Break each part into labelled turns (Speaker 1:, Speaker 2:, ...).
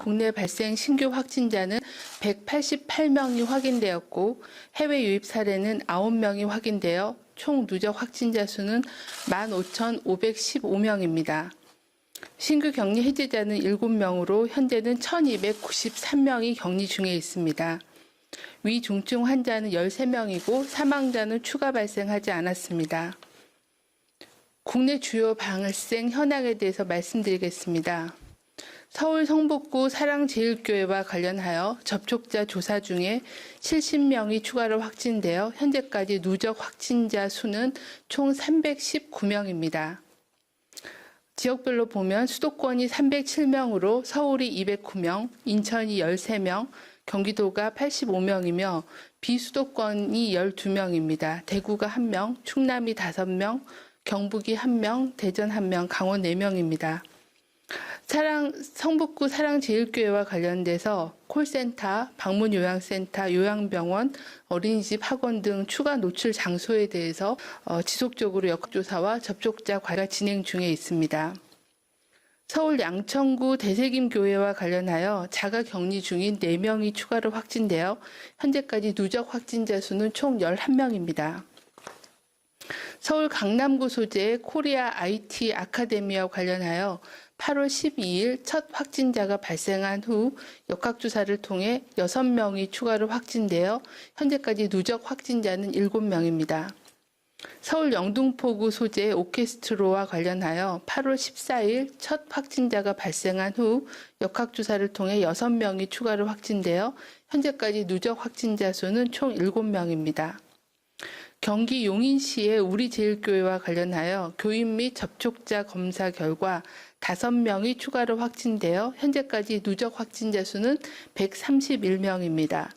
Speaker 1: 국내 발생 신규 확진자는 188명이 확인되었고 해외 유입 사례는 9명이 확인되어 총 누적 확진자 수는 15,515명입니다. 신규 격리 해제자는 7명으로 현재는 1,293명이 격리 중에 있습니다. 위중증 환자는 13명이고 사망자는 추가 발생하지 않았습니다. 국내 주요 발생 현황에 대해서 말씀드리겠습니다. 서울 성북구 사랑제일교회와 관련하여 접촉자 조사 중에 70명이 추가로 확진되어 현재까지 누적 확진자 수는 총 319명입니다. 지역별로 보면 수도권이 307명으로 서울이 209명, 인천이 13명, 경기도가 85명이며 비수도권이 12명입니다. 대구가 1명, 충남이 5명, 경북이 1명, 대전 1명, 강원 4명입니다. 성북구 사랑제일교회와 관련돼서 콜센터, 방문요양센터, 요양병원, 어린이집, 학원 등 추가 노출 장소에 대해서 지속적으로 역학조사와 접촉자 관리가 진행 중에 있습니다. 서울 양천구 대세김교회와 관련하여 자가격리 중인 4명이 추가로 확진되어 현재까지 누적 확진자 수는 총 11명입니다. 서울 강남구 소재의 코리아 IT 아카데미와 관련하여 8월 12일 첫 확진자가 발생한 후 역학조사를 통해 6명이 추가로 확진되어 현재까지 누적 확진자는 7명입니다. 서울 영등포구 소재 오케스트로와 관련하여 8월 14일 첫 확진자가 발생한 후 역학조사를 통해 6명이 추가로 확진되어 현재까지 누적 확진자 수는 총 7명입니다. 경기 용인시의 우리제일교회와 관련하여 교인 및 접촉자 검사 결과 5명이 추가로 확진되어 현재까지 누적 확진자 수는 131명입니다.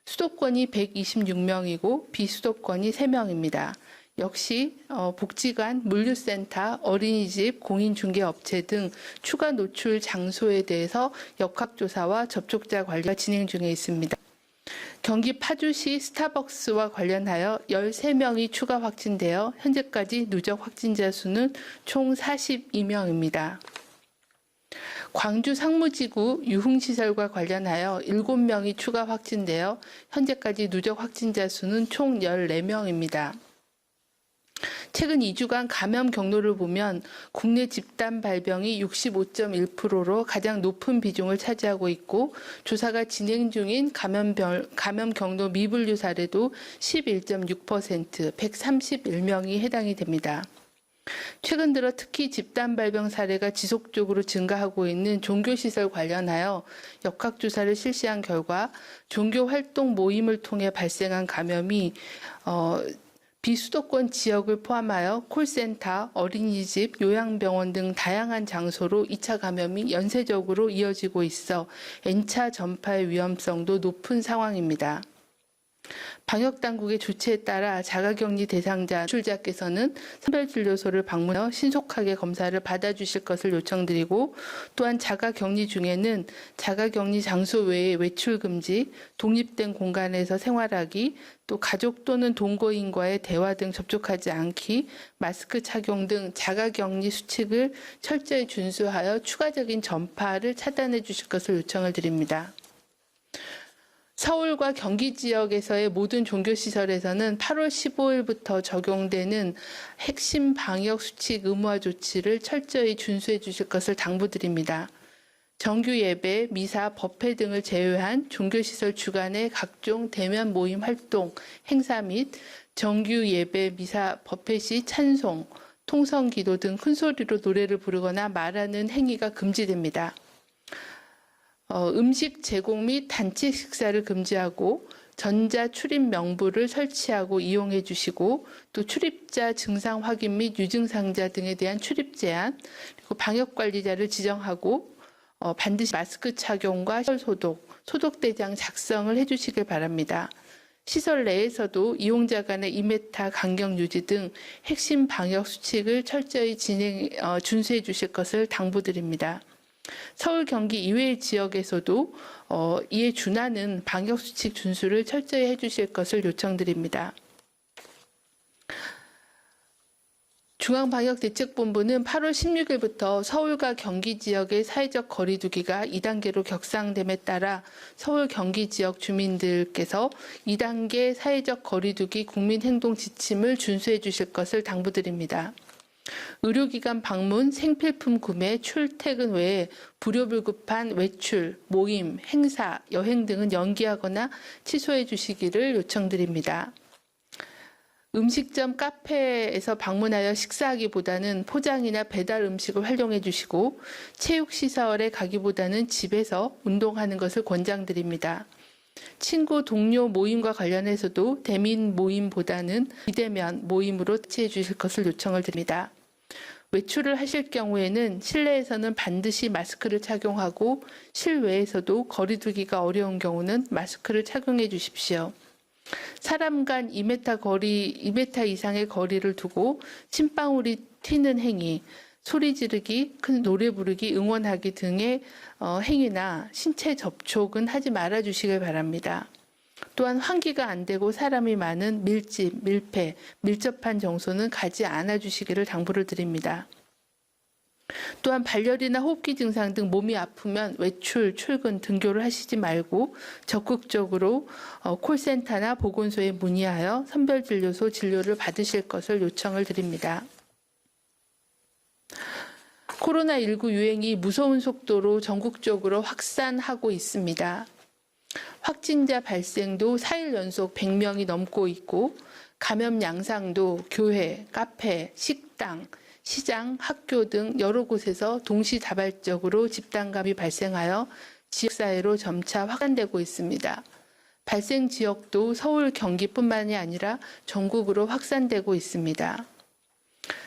Speaker 1: 수도권이 126명이고 비수도권이 3명입니다. 역시 복지관, 물류센터, 어린이집, 공인중개업체 등 추가 노출 장소에 대해서 역학조사와 접촉자 관리가 진행 중에 있습니다. 경기 파주시 스타벅스와 관련하여 13명이 추가 확진되어 현재까지 누적 확진자 수는 총 42명입니다. 광주 상무지구 유흥시설과 관련하여 7명이 추가 확진되어 현재까지 누적 확진자 수는 총 14명입니다. 최근 2주간 감염 경로를 보면 국내 집단 발병이 65.1%로 가장 높은 비중을 차지하고 있고 조사가 진행 중인 감염 경로 미분류 사례도 11.6%, 131명이 해당이 됩니다. 최근 들어 특히 집단 발병 사례가 지속적으로 증가하고 있는 종교시설 관련하여 역학조사를 실시한 결과 종교활동 모임을 통해 발생한 감염이 비수도권 지역을 포함하여 콜센터, 어린이집, 요양병원 등 다양한 장소로 2차 감염이 연쇄적으로 이어지고 있어 N차 전파의 위험성도 높은 상황입니다. 방역당국의 조치에 따라 자가격리 대상자 출자께서는 선별진료소를 방문하여 신속하게 검사를 받아주실 것을 요청드리고 또한 자가격리 중에는 자가격리 장소 외에 외출금지, 독립된 공간에서 생활하기, 또 가족 또는 동거인과의 대화 등 접촉하지 않기, 마스크 착용 등 자가격리 수칙을 철저히 준수하여 추가적인 전파를 차단해 주실 것을 요청을 드립니다. 서울과 경기 지역에서의 모든 종교시설에서는 8월 15일부터 적용되는 핵심 방역 수칙 의무화 조치를 철저히 준수해 주실 것을 당부드립니다. 정규 예배, 미사, 법회 등을 제외한 종교시설 주간의 각종 대면 모임 활동, 행사 및 정규 예배, 미사, 법회 시 찬송, 통성기도 등 큰 소리로 노래를 부르거나 말하는 행위가 금지됩니다. 음식 제공 및 단체 식사를 금지하고 전자 출입 명부를 설치하고 이용해 주시고 또 출입자 증상 확인 및 유증상자 등에 대한 출입 제한, 그리고 방역관리자를 지정하고 반드시 마스크 착용과 시설 소독, 소독대장 작성을 해주시길 바랍니다. 시설 내에서도 이용자 간의 2m 간격 유지 등 핵심 방역 수칙을 철저히 준수해 주실 것을 당부드립니다. 서울, 경기 이외의 지역에서도 이에 준하는 방역수칙 준수를 철저히 해주실 것을 요청드립니다. 중앙방역대책본부는 8월 16일부터 서울과 경기 지역의 사회적 거리 두기가 2단계로 격상됨에 따라 서울 경기 지역 주민들께서 2단계 사회적 거리 두기 국민행동 지침을 준수해 주실 것을 당부드립니다. 의료기관 방문, 생필품 구매, 출퇴근 외에 불효불급한 외출, 모임, 행사, 여행 등은 연기하거나 취소해 주시기를 요청드립니다. 음식점, 카페에서 방문하여 식사하기보다는 포장이나 배달 음식을 활용해 주시고 체육시설에 가기보다는 집에서 운동하는 것을 권장드립니다. 친구, 동료 모임과 관련해서도 대민 모임보다는 비대면 모임으로 대체해 주실 것을 요청을 드립니다. 외출을 하실 경우에는 실내에서는 반드시 마스크를 착용하고 실외에서도 거리 두기가 어려운 경우는 마스크를 착용해 주십시오. 사람 간 2m 이상의 거리를 두고 침방울이 튀는 행위, 소리 지르기, 큰 노래 부르기, 응원하기 등의 행위나 신체 접촉은 하지 말아 주시길 바랍니다. 또한 환기가 안 되고 사람이 많은 밀집, 밀폐, 밀접한 장소는 가지 않아 주시기를 당부를 드립니다. 또한 발열이나 호흡기 증상 등 몸이 아프면 외출, 출근, 등교를 하시지 말고 적극적으로 콜센터나 보건소에 문의하여 선별진료소 진료를 받으실 것을 요청을 드립니다. 코로나19 유행이 무서운 속도로 전국적으로 확산하고 있습니다. 확진자 발생도 4일 연속 100명이 넘고 있고 감염 양상도 교회, 카페, 식당, 시장, 학교 등 여러 곳에서 동시다발적으로 집단감이 발생하여 지역사회로 점차 확산되고 있습니다. 발생 지역도 서울, 경기뿐만이 아니라 전국으로 확산되고 있습니다.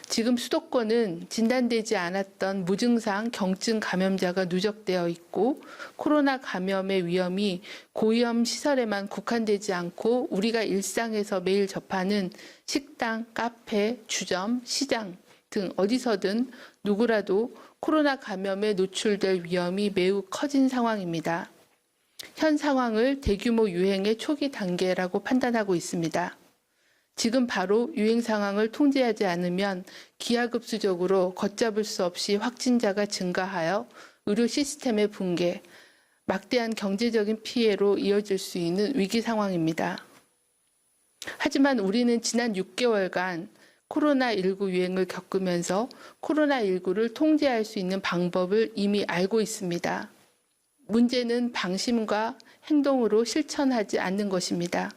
Speaker 1: 지금 수도권은 진단되지 않았던 무증상 경증 감염자가 누적되어 있고 코로나 감염의 위험이 고위험 시설에만 국한되지 않고 우리가 일상에서 매일 접하는 식당, 카페, 주점, 시장 등 어디서든 누구라도 코로나 감염에 노출될 위험이 매우 커진 상황입니다. 현 상황을 대규모 유행의 초기 단계라고 판단하고 있습니다. 지금 바로 유행 상황을 통제하지 않으면 기하급수적으로 걷잡을 수 없이 확진자가 증가하여 의료 시스템의 붕괴, 막대한 경제적인 피해로 이어질 수 있는 위기 상황입니다. 하지만 우리는 지난 6개월간 코로나19 유행을 겪으면서 코로나19를 통제할 수 있는 방법을 이미 알고 있습니다. 문제는 방심과 행동으로 실천하지 않는 것입니다.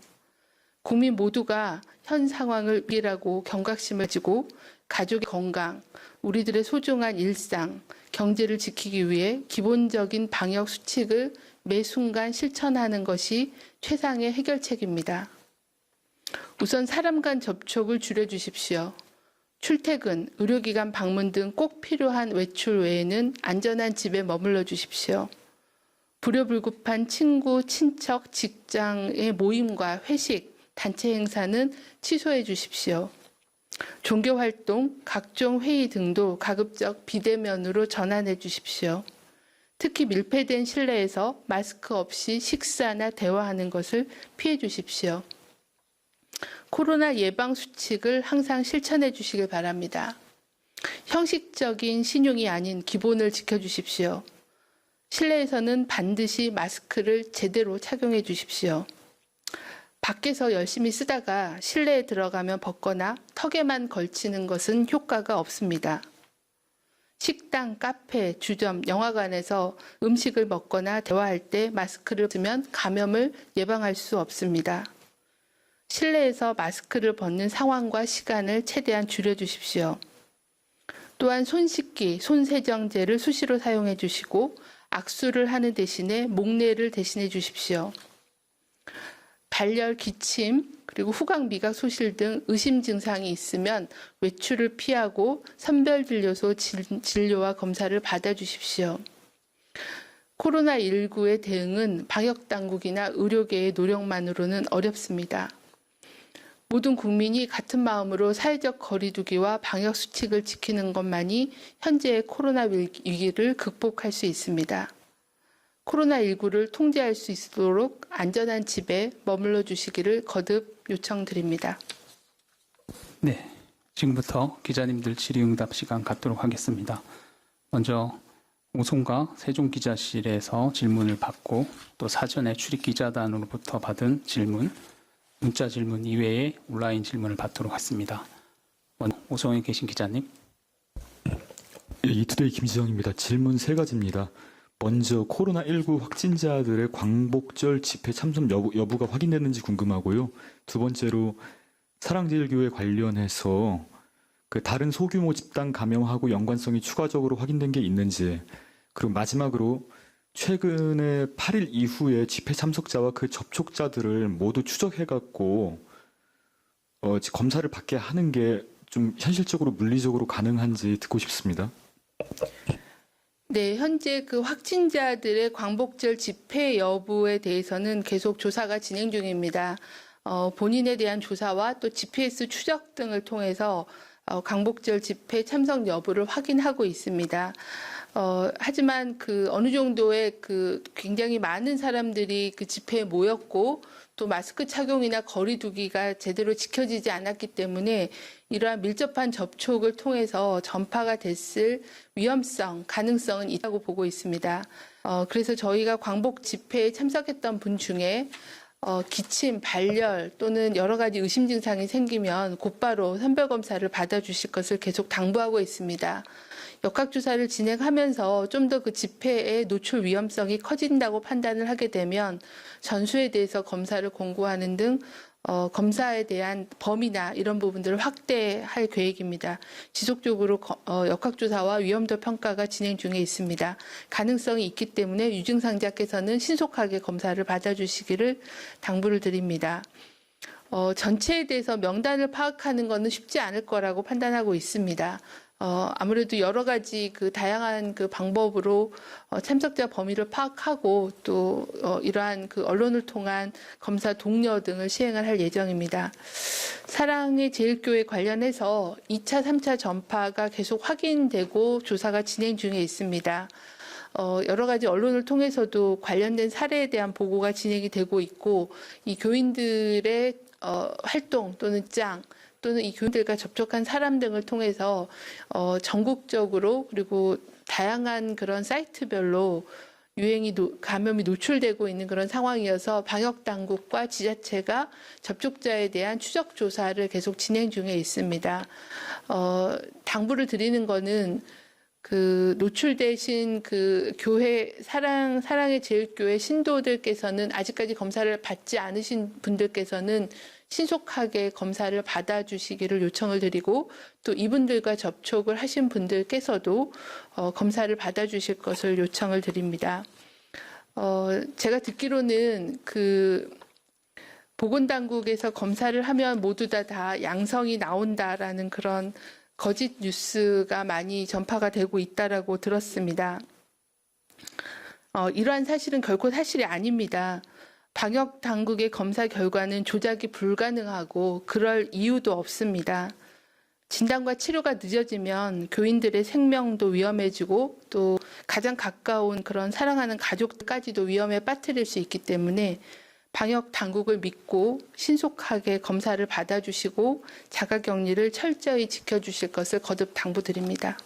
Speaker 1: 국민 모두가 현 상황을 위기라고 경각심을 가지고 가족의 건강, 우리들의 소중한 일상, 경제를 지키기 위해 기본적인 방역 수칙을 매 순간 실천하는 것이 최상의 해결책입니다. 우선 사람 간 접촉을 줄여주십시오. 출퇴근, 의료기관 방문 등 꼭 필요한 외출 외에는 안전한 집에 머물러 주십시오. 불효불급한 친구, 친척, 직장의 모임과 회식, 단체 행사는 취소해 주십시오. 종교활동, 각종 회의 등도 가급적 비대면으로 전환해 주십시오. 특히 밀폐된 실내에서 마스크 없이 식사나 대화하는 것을 피해 주십시오. 코로나 예방 수칙을 항상 실천해 주시길 바랍니다. 형식적인 신용이 아닌 기본을 지켜주십시오. 실내에서는 반드시 마스크를 제대로 착용해 주십시오. 밖에서 열심히 쓰다가 실내에 들어가면 벗거나 턱에만 걸치는 것은 효과가 없습니다. 식당, 카페, 주점, 영화관에서 음식을 먹거나 대화할 때 마스크를 쓰면 감염을 예방할 수 없습니다. 실내에서 마스크를 벗는 상황과 시간을 최대한 줄여주십시오. 또한 손 씻기, 손세정제를 수시로 사용해 주시고 악수를 하는 대신에 목례를 대신해 주십시오. 발열, 기침, 그리고 후각 미각 소실 등 의심 증상이 있으면 외출을 피하고 선별진료소 진료와 검사를 받아주십시오. 코로나19의 대응은 방역당국이나 의료계의 노력만으로는 어렵습니다. 모든 국민이 같은 마음으로 사회적 거리 두기와 방역 수칙을 지키는 것만이 현재의 코로나 위기를 극복할 수 있습니다. 코로나19를 통제할 수 있도록 안전한 집에 머물러 주시기를 거듭 요청드립니다.
Speaker 2: 네, 지금부터 기자님들 질의응답 시간 갖도록 하겠습니다. 먼저 오송과 세종기자실에서 질문을 받고 또 사전에 출입기자단으로부터 받은 질문, 문자 질문 이외에 온라인 질문을 받도록 하겠습니다. 먼저 오송에 계신 기자님.
Speaker 3: 이투데이 김지영입니다. 질문 세 가지입니다. 먼저 코로나19 확진자들의 광복절 집회 참석 여부가 확인됐는지 궁금하고요. 두 번째로 사랑제일교회 관련해서 다른 소규모 집단 감염하고 연관성이 추가적으로 확인된 게 있는지, 그리고 마지막으로 최근에 8일 이후에 집회 참석자와 그 접촉자들을 모두 추적해갖고 검사를 받게 하는 게 좀 현실적으로 물리적으로 가능한지 듣고 싶습니다.
Speaker 1: 네, 현재 그 확진자들의 광복절 집회 여부에 대해서는 계속 조사가 진행 중입니다. 본인에 대한 조사와 또 GPS 추적 등을 통해서 광복절 집회 참석 여부를 확인하고 있습니다. 하지만 어느 정도의 굉장히 많은 사람들이 그 집회에 모였고 또 마스크 착용이나 거리 두기가 제대로 지켜지지 않았기 때문에 이러한 밀접한 접촉을 통해서 전파가 됐을 가능성은 있다고 보고 있습니다. 그래서 저희가 광복 집회에 참석했던 분 중에 기침, 발열 또는 여러 가지 의심 증상이 생기면 곧바로 선별검사를 받아주실 것을 계속 당부하고 있습니다. 역학조사를 진행하면서 좀 더 그 집회의 노출 위험성이 커진다고 판단을 하게 되면 전수에 대해서 검사를 공고하는 등 검사에 대한 범위나 이런 부분들을 확대할 계획입니다. 지속적으로 역학조사와 위험도 평가가 진행 중에 있습니다. 가능성이 있기 때문에 유증상자께서는 신속하게 검사를 받아주시기를 당부를 드립니다. 전체에 대해서 명단을 파악하는 것은 쉽지 않을 거라고 판단하고 있습니다. 아무래도 여러 가지 다양한 방법으로 참석자 범위를 파악하고 또 이러한 언론을 통한 검사 독려 등을 시행을 할 예정입니다. 사랑의 제일교회 관련해서 2차, 3차 전파가 계속 확인되고 조사가 진행 중에 있습니다. 여러 가지 언론을 통해서도 관련된 사례에 대한 보고가 진행이 되고 있고 이 교인들의 활동 또는 또는 이 교인들과 접촉한 사람 등을 통해서 전국적으로 그리고 다양한 그런 사이트별로 감염이 노출되고 있는 그런 상황이어서 방역 당국과 지자체가 접촉자에 대한 추적 조사를 계속 진행 중에 있습니다. 당부를 드리는 거는 노출되신 교회 사랑의 제일교회 신도들께서는 아직까지 검사를 받지 않으신 분들께서는 신속하게 검사를 받아주시기를 요청을 드리고 또 이분들과 접촉을 하신 분들께서도 검사를 받아주실 것을 요청을 드립니다. 제가 듣기로는 보건당국에서 검사를 하면 모두 다 양성이 나온다라는 그런 거짓 뉴스가 많이 전파가 되고 있다라고 들었습니다. 이러한 사실은 결코 사실이 아닙니다. 방역 당국의 검사 결과는 조작이 불가능하고 그럴 이유도 없습니다. 진단과 치료가 늦어지면 교인들의 생명도 위험해지고 또 가장 가까운 그런 사랑하는 가족까지도 위험에 빠뜨릴 수 있기 때문에 방역 당국을 믿고 신속하게 검사를 받아주시고 자가격리를 철저히 지켜주실 것을 거듭 당부드립니다.